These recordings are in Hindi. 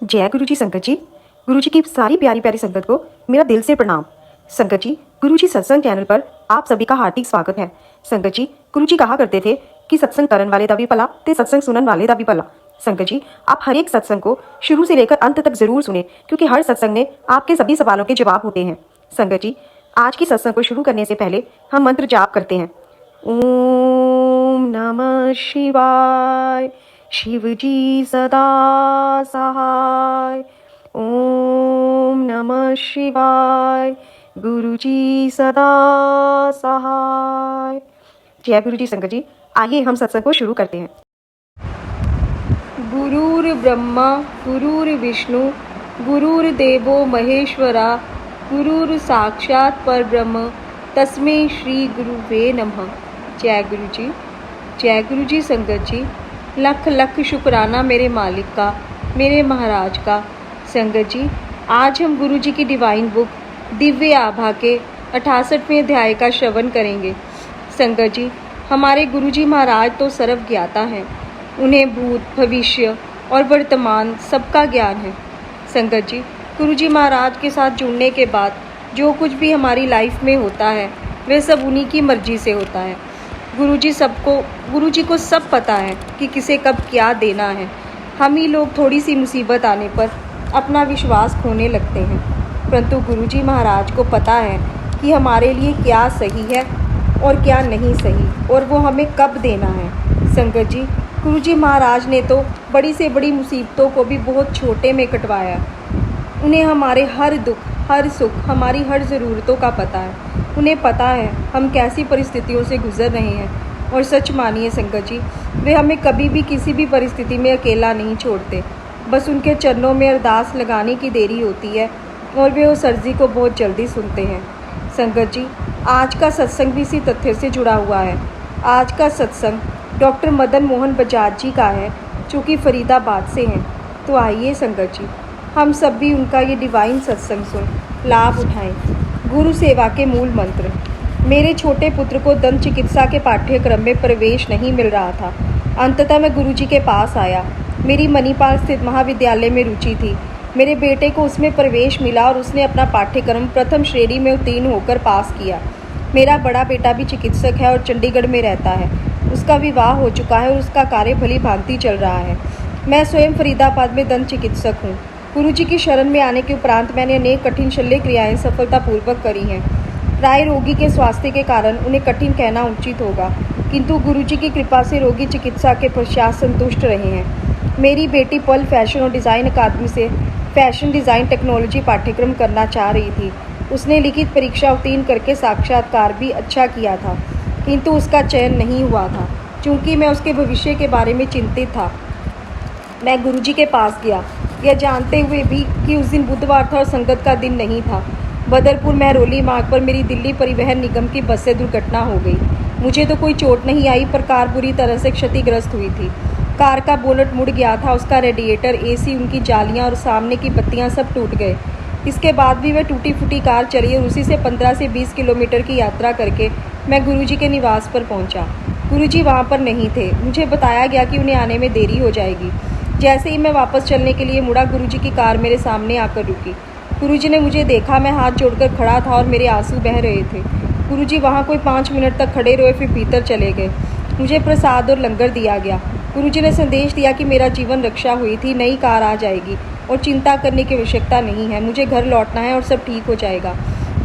जय गुरु जी संगत जी। गुरु जी की सारी प्यारी प्यारी संगत को मेरा दिल से प्रणाम। संगत जी, गुरु जी सत्संग चैनल पर आप सभी का हार्दिक स्वागत है। संगत जी, गुरु जी कहा करते थे कि सत्संग करन वाले दा भी भला ते सत्संग सुनन वाले दा भी भला। संगत जी, आप हर एक सत्संग को शुरू से लेकर अंत तक जरूर सुने, क्योंकि हर सत्संग में आपके सभी सवालों के जवाब होते हैं। संगत जी, आज की सत्संग को शुरू करने से पहले हम मंत्र जाप करते हैं। ओम नमः शिवाय, शिव जी सदा सहाय। ओम नमः शिवाय, गुरु जी सदा सहाय। जय गुरु जी संगत जी, आइए हम सत्संग को शुरू करते हैं। गुरुर् ब्रह्मा गुरुर्विष्णु गुरुर्देवो महेश्वरा गुरुर् साक्षात् परब्रह्म तस्मै श्री गुरुवे नमः। जय गुरु जी। जय गुरु जी संगत जी, लख लख शुक्राना मेरे मालिक का, मेरे महाराज का। संगत जी, आज हम गुरु जी की डिवाइन बुक दिव्य आभा के 68वें अध्याय का श्रवण करेंगे। संगत जी, हमारे गुरु जी महाराज तो सर्व ज्ञाता हैं। उन्हें भूत भविष्य और वर्तमान सबका ज्ञान है। संगत जी, गुरु जी महाराज के साथ जुड़ने के बाद जो कुछ भी हमारी लाइफ में होता है वह सब उन्हीं की मर्जी से होता है। गुरु जी को सब पता है कि किसे कब क्या देना है। हम ही लोग थोड़ी सी मुसीबत आने पर अपना विश्वास खोने लगते हैं, परंतु गुरु जी महाराज को पता है कि हमारे लिए क्या सही है और क्या नहीं सही, और वो हमें कब देना है। संगत जी, गुरु जी महाराज ने तो बड़ी से बड़ी मुसीबतों को भी बहुत छोटे में कटवाया। उन्हें हमारे हर दुख हर सुख, हमारी हर ज़रूरतों का पता है। उन्हें पता है हम कैसी परिस्थितियों से गुजर रहे हैं, और सच मानिए संगत जी, वे हमें कभी भी किसी भी परिस्थिति में अकेला नहीं छोड़ते। बस उनके चरणों में अरदास लगाने की देरी होती है और वे उस अर्जी को बहुत जल्दी सुनते हैं। संगत जी, आज का सत्संग भी इसी तथ्य से जुड़ा हुआ है। आज का सत्संग डॉक्टर मदन मोहन बजाज जी का है, जो कि फरीदाबाद से हैं। तो आइए संगत जी, हम सब भी उनका ये डिवाइन सत्संग सुन लाभ उठाएं। गुरु सेवा के मूल मंत्र। मेरे छोटे पुत्र को दंत चिकित्सा के पाठ्यक्रम में प्रवेश नहीं मिल रहा था। अंततः मैं गुरु जी के पास आया। मेरी मणिपाल स्थित महाविद्यालय में रुचि थी। मेरे बेटे को उसमें प्रवेश मिला और उसने अपना पाठ्यक्रम प्रथम श्रेणी में उत्तीर्ण होकर पास किया। मेरा बड़ा बेटा भी चिकित्सक है और चंडीगढ़ में रहता है। उसका विवाह हो चुका है और उसका कार्य भली भांति चल रहा है। मैं स्वयं फरीदाबाद में दंत चिकित्सक हूँ। गुरु जी की शरण में आने के उपरांत मैंने अनेक कठिन शल्य क्रियाएं सफलतापूर्वक करी हैं। प्राय रोगी के स्वास्थ्य के कारण उन्हें कठिन कहना उचित होगा, किंतु गुरु जी की कृपा से रोगी चिकित्सा के पश्चात संतुष्ट रहे हैं। मेरी बेटी पल फैशन और डिज़ाइन अकादमी से फैशन डिज़ाइन टेक्नोलॉजी पाठ्यक्रम करना चाह रही थी। उसने लिखित परीक्षा उत्तीर्ण करके साक्षात्कार भी अच्छा किया था, किंतु उसका चयन नहीं हुआ था। चूँकि मैं उसके भविष्य के बारे में चिंतित था, मैं गुरु जी के पास गया, यह जानते हुए भी कि उस दिन बुधवार था और संगत का दिन नहीं था। बदरपुर महरौली मार्ग पर मेरी दिल्ली परिवहन निगम की बस से दुर्घटना हो गई। मुझे तो कोई चोट नहीं आई, पर कार बुरी तरह से क्षतिग्रस्त हुई थी। कार का बोनट मुड़ गया था, उसका रेडिएटर, एसी, उनकी जालियां और सामने की बत्तियां सब टूट गए। इसके बाद भी वह टूटी फूटी कार चली और उसी से 15 से 20 किलोमीटर की यात्रा करके मैं गुरुजी के निवास पर पहुंचा। गुरुजी वहां पर नहीं थे। मुझे बताया गया कि उन्हें आने में देरी हो जाएगी। जैसे ही मैं वापस चलने के लिए मुड़ा, गुरुजी की कार मेरे सामने आकर रुकी। गुरुजी ने मुझे देखा। मैं हाथ जोड़कर खड़ा था और मेरे आंसू बह रहे थे। गुरुजी वहां कोई 5 मिनट तक खड़े रहे, फिर भीतर चले गए। मुझे प्रसाद और लंगर दिया गया। गुरुजी ने संदेश दिया कि मेरा जीवन रक्षा हुई थी, नई कार आ जाएगी और चिंता करने की आवश्यकता नहीं है। मुझे घर लौटना है और सब ठीक हो जाएगा।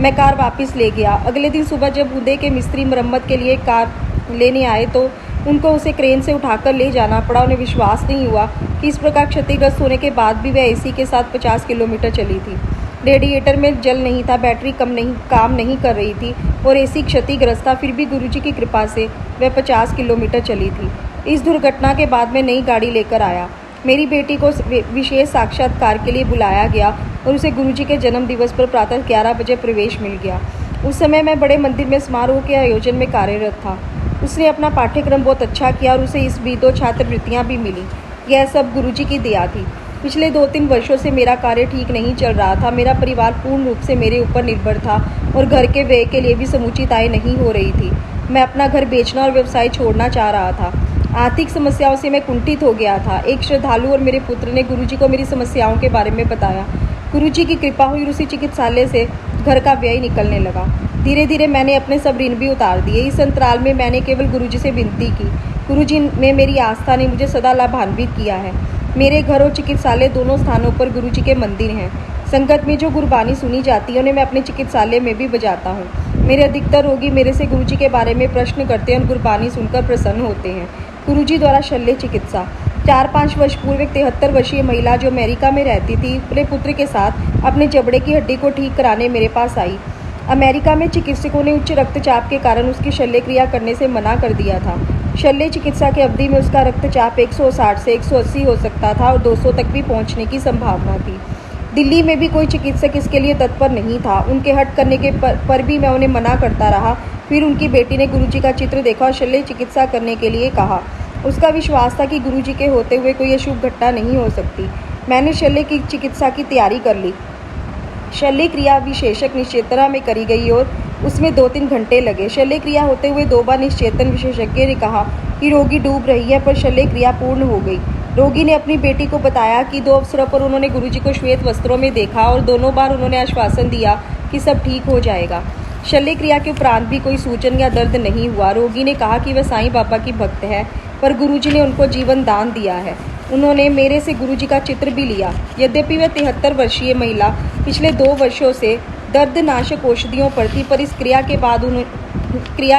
मैं कार वापस ले गया। अगले दिन सुबह जब बूंदे के मिस्त्री मरम्मत के लिए कार लेने आए तो उनको उसे क्रेन से उठाकर ले जाना पड़ा। उन्हें विश्वास नहीं हुआ कि इस प्रकार क्षतिग्रस्त होने के बाद भी वह एसी के साथ 50 किलोमीटर चली थी। रेडिएटर में जल नहीं था, बैटरी काम नहीं कर रही थी और एसी क्षतिग्रस्त था। फिर भी गुरुजी की कृपा से वह 50 किलोमीटर चली थी। इस दुर्घटना के बाद मैं नई गाड़ी लेकर आया। मेरी बेटी को विशेष साक्षात्कार के लिए बुलाया गया और उसे गुरुजी के जन्म दिवस पर प्रातः 11 बजे प्रवेश मिल गया। उस समय मैं बड़े मंदिर में समारोह के आयोजन में कार्यरत था। उसने अपना पाठ्यक्रम बहुत अच्छा किया और उसे इस भी 2 छात्रवृत्तियाँ भी मिली। यह सब गुरुजी की दया थी। पिछले 2-3 वर्षों से मेरा कार्य ठीक नहीं चल रहा था। मेरा परिवार पूर्ण रूप से मेरे ऊपर निर्भर था और घर के व्यय के लिए भी समुचित आय नहीं हो रही थी। मैं अपना घर बेचना और व्यवसाय छोड़ना चाह रहा था। आर्थिक समस्याओं से मैं कुंठित हो गया था। एक श्रद्धालु और मेरे पुत्र ने गुरुजी को मेरी समस्याओं के बारे में बताया। गुरुजी की कृपा हुई और उसी चिकित्सालय से घर का व्यय निकलने लगा। धीरे धीरे मैंने अपने सब ऋण भी उतार दिए। इस अंतराल में मैंने केवल गुरुजी से विनती की। गुरुजी में मेरी आस्था ने मुझे सदा लाभान्वित किया है। मेरे घर और चिकित्सालय दोनों स्थानों पर गुरुजी के मंदिर हैं। संगत में जो गुरबानी सुनी जाती है उन्हें मैं अपने चिकित्सालय में भी बजाता हूँ। मेरे अधिकतर रोगी मेरे से गुरुजी के बारे में प्रश्न करते हैं और गुरबानी सुनकर प्रसन्न होते हैं। गुरुजी द्वारा शल्य चिकित्सा। 4-5 वर्ष पूर्व एक 73 वर्षीय महिला जो अमेरिका में रहती थी अपने पुत्र के साथ अपने जबड़े की हड्डी को ठीक कराने मेरे पास आई। अमेरिका में चिकित्सकों ने उच्च रक्तचाप के कारण उसकी शल्य क्रिया करने से मना कर दिया था। शल्य चिकित्सा की अवधि में उसका रक्तचाप 160 से 180 हो सकता था और 200 तक भी पहुंचने की संभावना थी। दिल्ली में भी कोई चिकित्सक इसके लिए तत्पर नहीं था। उनके हट करने के पर भी मैं उन्हें मना करता रहा। फिर उनकी बेटी ने गुरुजी का चित्र देखा और शल्य चिकित्सा करने के लिए कहा। उसका विश्वास था कि गुरुजी के होते हुए कोई अशुभ घटना नहीं हो सकती। मैंने शल्य की चिकित्सा की तैयारी कर ली। शल्य क्रिया विशेषज्ञ निश्चेतना में करी गई और उसमें 2-3 घंटे लगे। शल्य क्रिया होते हुए 2 बार निश्चेतन विशेषज्ञ ने कहा कि रोगी डूब रही है, पर शल्य क्रिया पूर्ण हो गई। रोगी ने अपनी बेटी को बताया कि 2 अवसरों पर उन्होंने गुरुजी को श्वेत वस्त्रों में देखा और दोनों बार उन्होंने आश्वासन दिया कि सब ठीक हो जाएगा। शल्य क्रिया के उपरांत भी कोई सूजन या दर्द नहीं हुआ। रोगी ने कहा कि वह साईं बाबा की भक्त है, पर गुरुजी ने उनको जीवन दान दिया है। उन्होंने मेरे से गुरुजी का चित्र भी लिया। यद्यपि वह 73 वर्षीय महिला पिछले 2 वर्षों से दर्दनाशक औषधियों पर थी, पर इस क्रिया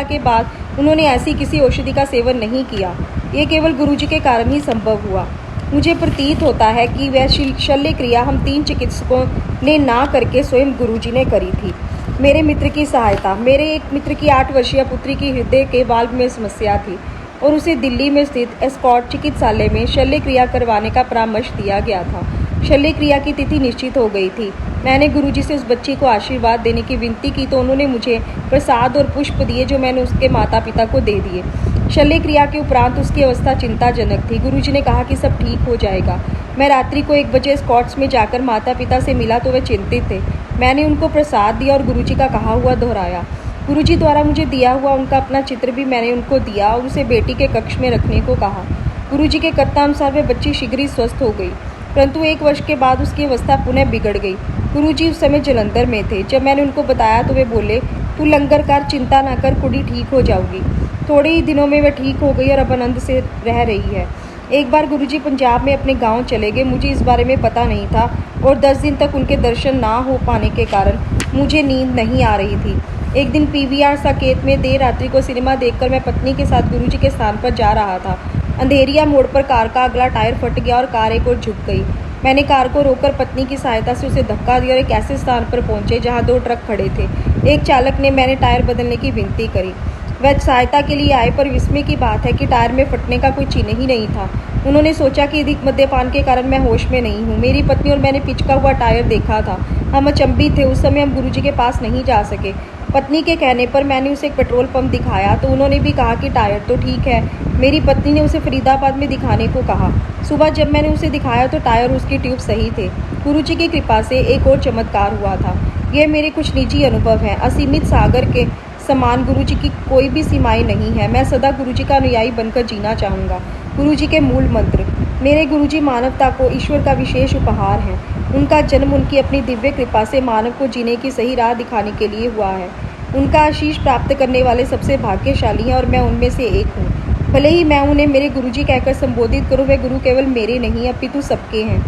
के बाद उन्होंने ऐसी किसी औषधि का सेवन नहीं किया। ये केवल गुरुजी के कारण ही संभव हुआ। मुझे प्रतीत होता है कि वह शल्य क्रिया हम 3 चिकित्सकों ने ना करके स्वयं गुरुजी ने करी थी। मेरे मित्र की सहायता। मेरे एक मित्र की 8 वर्षीय पुत्री की हृदय के वाल्व में समस्या थी और उसे दिल्ली में स्थित एस्कॉर्ट चिकित्सालय में शल्य क्रिया करवाने का परामर्श दिया गया था। शल्य क्रिया की तिथि निश्चित हो गई थी। मैंने गुरुजी से उस बच्ची को आशीर्वाद देने की विनती की तो उन्होंने मुझे प्रसाद और पुष्प दिए, जो मैंने उसके माता पिता को दे दिए। शल्य क्रिया के उपरांत उसकी अवस्था चिंताजनक थी। गुरुजी ने कहा कि सब ठीक हो जाएगा। मैं रात्रि को 1 बजे स्कॉट्स में जाकर माता पिता से मिला तो वे चिंतित थे। मैंने उनको प्रसाद दिया और गुरुजी का कहा हुआ दोहराया। गुरुजी द्वारा मुझे दिया हुआ उनका अपना चित्र भी मैंने उनको दिया और उसे बेटी के कक्ष में रखने को कहा। गुरुजी के कथनानुसार वह बच्ची शीघ्र ही स्वस्थ हो गई, परंतु 1 वर्ष के बाद उसकी अवस्था पुनः बिगड़ गई। गुरुजी उस समय जलंधर में थे। जब मैंने उनको बताया तो वे बोले, तू लंगर कर, चिंता ना कर, कुड़ी ठीक हो जाऊगी। थोड़े ही दिनों में वह ठीक हो गई और अब आनंद से रह रही है। एक बार गुरुजी पंजाब में अपने गांव चले गए। मुझे इस बारे में पता नहीं था और 10 दिन तक उनके दर्शन ना हो पाने के कारण मुझे नींद नहीं आ रही थी। एक दिन PVR साकेत में देर रात्रि को सिनेमा देखकर मैं पत्नी के साथ गुरुजी के स्थान पर जा रहा था। अंधेरिया मोड़ पर कार का अगला टायर फट गया और कार एक ओर झुक गई। मैंने कार को रोककर पत्नी की सहायता से उसे धक्का दिया और एक ऐसे स्थान पर पहुंचे जहां 2 ट्रक खड़े थे। एक चालक ने मैंने टायर बदलने की विनती करी। वह सहायता के लिए आए, पर विस्मय की बात है कि टायर में फटने का कोई चिन्ह ही नहीं था। उन्होंने सोचा कि अधिक मद्यपान के कारण मैं होश में नहीं हूँ। मेरी पत्नी और मैंने पिचका हुआ टायर देखा था। हम अचंभित थे। उस समय हम गुरुजी के पास नहीं जा सके। पत्नी के कहने पर मैंने उसे एक पेट्रोल पंप दिखाया तो उन्होंने भी कहा कि टायर तो ठीक है। मेरी पत्नी ने उसे फरीदाबाद में दिखाने को कहा। सुबह जब मैंने उसे दिखाया तो टायर और उसकी ट्यूब सही थे। गुरुजी की कृपा से एक और चमत्कार हुआ था। ये मेरे कुछ निजी अनुभव हैं। असीमित सागर के समान गुरुजी की कोई भी सीमाएं नहीं है। मैं सदा गुरुजी का अनुयायी बनकर जीना चाहूँगा। गुरुजी के मूल मंत्र। मेरे गुरुजी मानवता को ईश्वर का विशेष उपहार है। उनका जन्म उनकी अपनी दिव्य कृपा से मानव को जीने की सही राह दिखाने के लिए हुआ है। उनका आशीष प्राप्त करने वाले सबसे भाग्यशाली हैं और मैं उनमें से एक हूँ। भले ही मैं उन्हें मेरे गुरुजी कहकर संबोधित करूँ, वे गुरु केवल मेरे नहीं अपितु सबके हैं।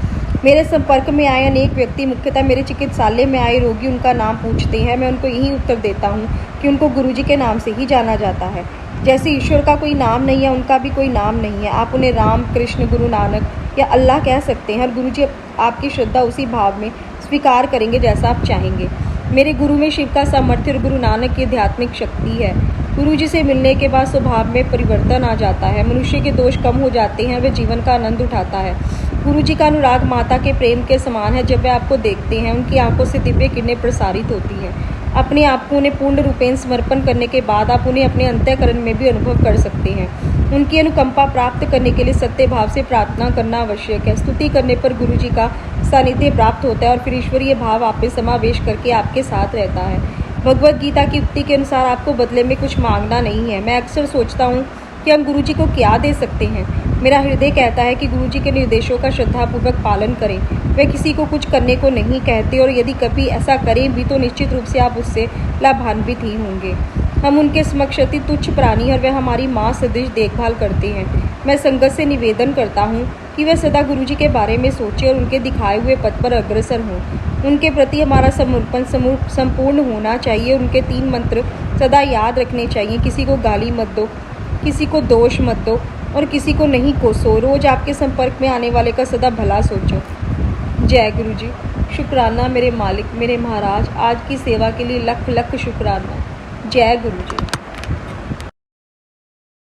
मेरे संपर्क में आए अनेक व्यक्ति, मुख्यतः मेरे चिकित्सालय में आए रोगी, उनका नाम पूछते हैं। मैं उनको यही उत्तर देता हूँ कि उनको गुरुजी के नाम से ही जाना जाता है। जैसे ईश्वर का कोई नाम नहीं है, उनका भी कोई नाम नहीं है। आप उन्हें राम, कृष्ण, गुरु नानक या अल्लाह कह सकते हैं और गुरुजी आपकी श्रद्धा उसी भाव में स्वीकार करेंगे जैसा आप चाहेंगे। मेरे गुरु में शिव का सामर्थ्य और गुरु नानक की आध्यात्मिक शक्ति है। गुरुजी से मिलने के बाद स्वभाव में परिवर्तन आ जाता है। मनुष्य के दोष कम हो जाते हैं, वह जीवन का आनंद उठाता है। गुरुजी का अनुराग माता के प्रेम के समान है। जब वे आपको देखते हैं, उनकी आंखों से दिव्य किरणें प्रसारित होती हैं। अपने आप को उन्हें पूर्ण रूपेण समर्पण करने के बाद आप उन्हें अपने अंतःकरण में भी अनुभव कर सकते हैं। उनकी अनुकंपा प्राप्त करने के लिए सत्य भाव से प्रार्थना करना आवश्यक है। स्तुति करने पर गुरुजी का सानिध्य प्राप्त होता है और फिर ईश्वरीय भाव आप में समावेश करके आपके साथ रहता है। भगवद गीता की उक्ति के अनुसार आपको बदले में कुछ मांगना नहीं है। मैं अक्सर सोचता हूँ कि हम गुरु जी को क्या दे सकते हैं। मेरा हृदय कहता है कि गुरु जी के निर्देशों का श्रद्धापूर्वक पालन करें। वे किसी को कुछ करने को नहीं कहते और यदि कभी ऐसा करें भी तो निश्चित रूप से आप उससे लाभान्वित ही होंगे। हम उनके समक्ष अति तुच्छ प्राणी और वे हमारी माँ सदृश देखभाल करते हैं। मैं संगत से निवेदन करता हूँ कि वे सदा गुरु जी के बारे में सोचें और उनके दिखाए हुए पथ पर अग्रसर हों। उनके प्रति हमारा समर्पण संपूर्ण होना चाहिए। उनके 3 मंत्र सदा याद रखने चाहिए। किसी को गाली मत दो, किसी को दोष मत दो और किसी को नहीं कोसो। रोज आपके संपर्क में आने वाले का सदा भला सोचो। जय गुरु जी। शुक्राना मेरे मालिक, मेरे महाराज, आज की सेवा के लिए लख लख शुक्राना। जय गुरु जी।